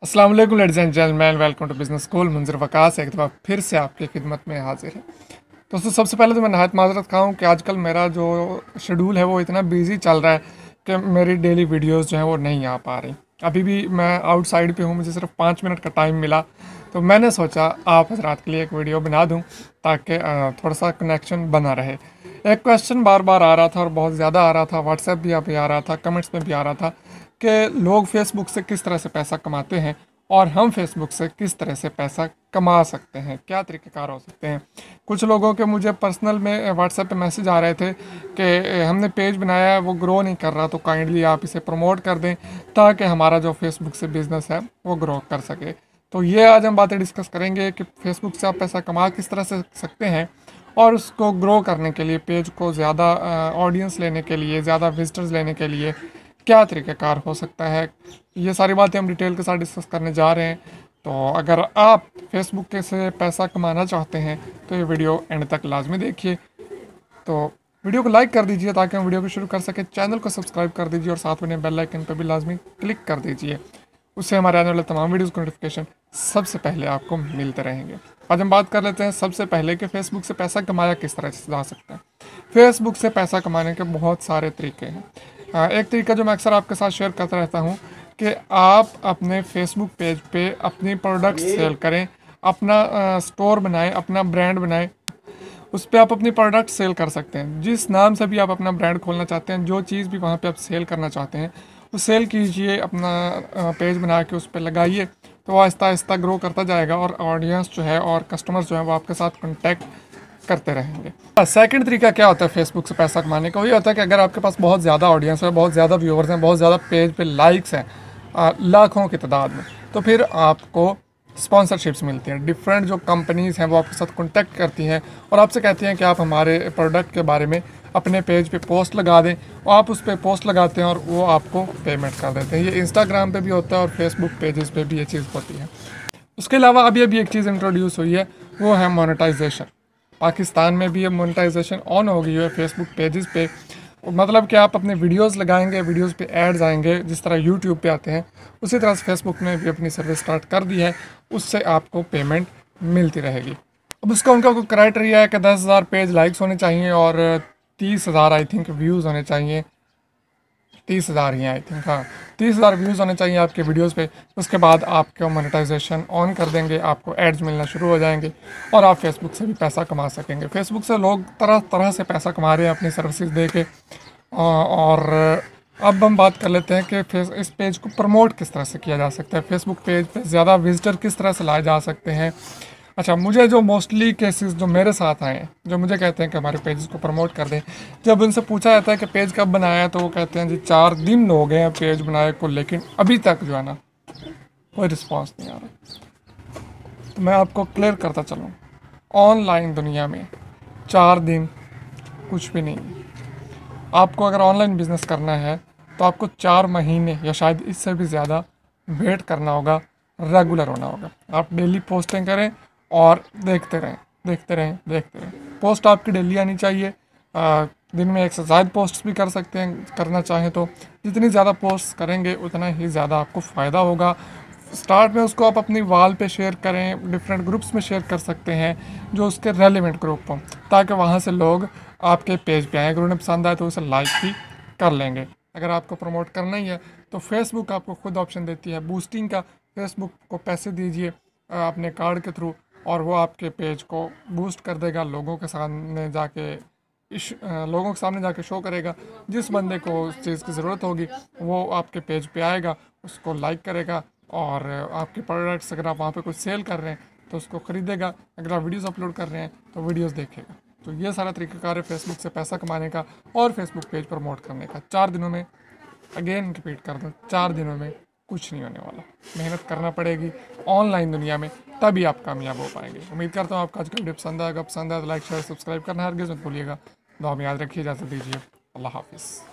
अस्सलाम वालेकुम ladies and gentleman, welcome to business school. Munzir Waqas एक दफ़ा फिर से आपकी खिदमत में हाजिर है। दोस्तों, सबसे पहले तो मैं नहायत माज़रत खाऊँ कि आजकल मेरा जो शेड्यूल है वो इतना बिज़ी चल रहा है कि मेरी डेली वीडियोस जो हैं वो नहीं आ पा रही। अभी भी मैं आउटसाइड पे हूँ, मुझे सिर्फ 5 मिनट का टाइम मिला, तो मैंने सोचा आप हज़रात के लिए एक वीडियो बना दूँ ताकि थोड़ा सा कनेक्शन बना रहे। एक क्वेश्चन बार बार आ रहा था और बहुत ज़्यादा आ रहा था, व्हाट्सएप भी अभी आ रहा था, कमेंट्स में भी आ रहा था कि लोग फेसबुक से किस तरह से पैसा कमाते हैं और हम फेसबुक से किस तरह से पैसा कमा सकते हैं, क्या तरीक़ेकार हो सकते हैं। कुछ लोगों के मुझे पर्सनल में व्हाट्सएप पे मैसेज आ रहे थे कि हमने पेज बनाया है, वो ग्रो नहीं कर रहा, तो काइंडली आप इसे प्रमोट कर दें ताकि हमारा जो फेसबुक से बिज़नेस है वो ग्रो कर सके। तो ये आज हम बातें डिस्कस करेंगे कि फेसबुक से आप पैसा कमा किस तरह से सकते हैं और उसको ग्रो करने के लिए, पेज को ज़्यादा ऑडियंस लेने के लिए, ज़्यादा विजिटर्स लेने के लिए क्या तरीक़ाकार हो सकता है। ये सारी बातें हम डिटेल के साथ डिस्कस करने जा रहे हैं। तो अगर आप फेसबुक के से पैसा कमाना चाहते हैं तो ये वीडियो एंड तक लाजमी देखिए। तो वीडियो को लाइक कर दीजिए ताकि हम वीडियो को शुरू कर सकें। चैनल को सब्सक्राइब कर दीजिए और साथ में बेल आइकन पर भी लाजमी क्लिक कर दीजिए। उससे हमारे आने वाले तमाम वीडियोज़ को नोटिफिकेशन सबसे पहले आपको मिलते रहेंगे। आज हम बात कर लेते हैं सबसे पहले कि फ़ेसबुक से पैसा कमाया किस तरह से जा सकता है। फ़ेसबुक से पैसा कमाने के बहुत सारे तरीके हैं। एक तरीका जो मैं अक्सर आपके साथ शेयर करता रहता हूँ कि आप अपने फेसबुक पेज पे अपनी प्रोडक्ट सेल करें, अपना स्टोर बनाएं, अपना ब्रांड बनाएं। उस पर आप अपनी प्रोडक्ट सेल कर सकते हैं। जिस नाम से भी आप अपना ब्रांड खोलना चाहते हैं, जो चीज़ भी वहाँ पे आप सेल करना चाहते हैं वो सेल कीजिए, अपना पेज बना के उस पर लगाइए, तो वो आहिस्ता आहिस्ता ग्रो करता जाएगा और ऑडियंस जो है और कस्टमर्स जो है वो आपके साथ कॉन्टैक्ट करते रहेंगे। सेकंड तरीका क्या होता है फेसबुक से पैसा कमाने का, वो ये होता है कि अगर आपके पास बहुत ज़्यादा ऑडियंस है, बहुत ज़्यादा व्यूअर्स हैं, बहुत ज़्यादा पेज पे लाइक्स हैं, लाखों की तादाद में, तो फिर आपको स्पॉन्सरशिप्स मिलती हैं। डिफरेंट जो कंपनीज़ हैं वो आपके साथ कॉन्टैक्ट करती हैं और आपसे कहती हैं कि आप हमारे प्रोडक्ट के बारे में अपने पेज पे पोस्ट लगा दें, और आप उस पर पोस्ट लगाते हैं और वो आपको पेमेंट कर देते हैं। ये इंस्टाग्राम पे भी होता है और फेसबुक पेजेस पे भी ये चीज़ होती है। उसके अलावा अभी अभी एक चीज़ इंट्रोड्यूस हुई है, वो है मोनेटाइजेशन। पाकिस्तान में भी ये मोनेटाइजेशन ऑन हो गई है फेसबुक पेजेस पे। मतलब कि आप अपने वीडियोस लगाएंगे, वीडियोस पे एड्स आएंगे, जिस तरह यूट्यूब पे आते हैं, उसी तरह से फेसबुक ने भी अपनी सर्विस स्टार्ट कर दी है, उससे आपको पेमेंट मिलती रहेगी। अब उसका उनका कोई क्राइटेरिया है कि 10,000 पेज लाइक्स होने चाहिए और 30,000 आई थिंक व्यूज़ होने चाहिए। 30,000 ही आई थिंक, हाँ, 30,000 व्यूज़ होने चाहिए आपके वीडियोस पे। उसके बाद आपको मोनेटाइजेशन ऑन कर देंगे, आपको एड्स मिलना शुरू हो जाएंगे और आप फेसबुक से भी पैसा कमा सकेंगे। फेसबुक से लोग तरह तरह से पैसा कमा रहे हैं अपनी सर्विसेज दे के। और अब हम बात कर लेते हैं कि इस पेज को प्रमोट किस तरह से किया जा सकता है, फेसबुक पेज पे ज़्यादा विजिटर किस तरह से लाए जा सकते हैं। अच्छा, मुझे जो मोस्टली केसेस जो मेरे साथ आए हैं, जो मुझे कहते हैं कि हमारे पेजेस को प्रमोट कर दें, जब उनसे पूछा जाता है कि पेज कब बनाया है, तो वो कहते हैं जी 4 दिन हो गए हैं पेज बनाए को, लेकिन अभी तक जो है ना कोई रिस्पॉन्स नहीं आ रहा। तो मैं आपको क्लियर करता चलूँ, ऑनलाइन दुनिया में 4 दिन कुछ भी नहीं है। आपको अगर ऑनलाइन बिज़नेस करना है तो आपको 4 महीने या शायद इससे भी ज़्यादा वेट करना होगा, रेगुलर होना होगा। आप डेली पोस्टिंग करें और देखते रहें, देखते रहें, देखते रहें। पोस्ट आपकी डेली आनी चाहिए। दिन में 1 से ज़्यादा पोस्ट भी कर सकते हैं, करना चाहें तो। जितनी ज़्यादा पोस्ट करेंगे उतना ही ज़्यादा आपको फ़ायदा होगा। स्टार्ट में उसको आप अपनी वॉल पे शेयर करें, डिफरेंट ग्रुप्स में शेयर कर सकते हैं जो उसके रेलिवेंट ग्रुप हों, ताकि वहाँ से लोग आपके पेज पे आएँ। अगर उन्हें पसंद आए तो उसे लाइक भी कर लेंगे। अगर आपको प्रमोट करना ही है तो फेसबुक आपको खुद ऑप्शन देती है बूस्टिंग का। फेसबुक को पैसे दीजिए अपने कार्ड के थ्रू और वो आपके पेज को बूस्ट कर देगा, लोगों के सामने जाके शो करेगा। जिस बंदे को उस चीज़ की ज़रूरत होगी वो आपके पेज पे आएगा, उसको लाइक करेगा और आपके प्रोडक्ट्स अगर आप वहाँ पे कुछ सेल कर रहे हैं तो उसको ख़रीदेगा। अगर आप वीडियोस अपलोड कर रहे हैं तो वीडियोस देखेगा। तो ये सारा तरीक़ाकार है फेसबुक से पैसा कमाने का और फेसबुक पेज प्रमोट करने का। 4 दिनों में, अगेन रिपीट कर दूँ, 4 दिनों में कुछ नहीं होने वाला। मेहनत करना पड़ेगी ऑनलाइन दुनिया में, तभी आप कामयाब हो पाएंगे। उम्मीद करता हूँ आपका आज का वीडियो पसंद आएगा। पसंद आया तो लाइक शेयर सब्सक्राइब करना हरगिज़ मत भूलिएगा। दुआ में याद रखिए, इजाज़त दीजिए। अल्लाह हाफिज़।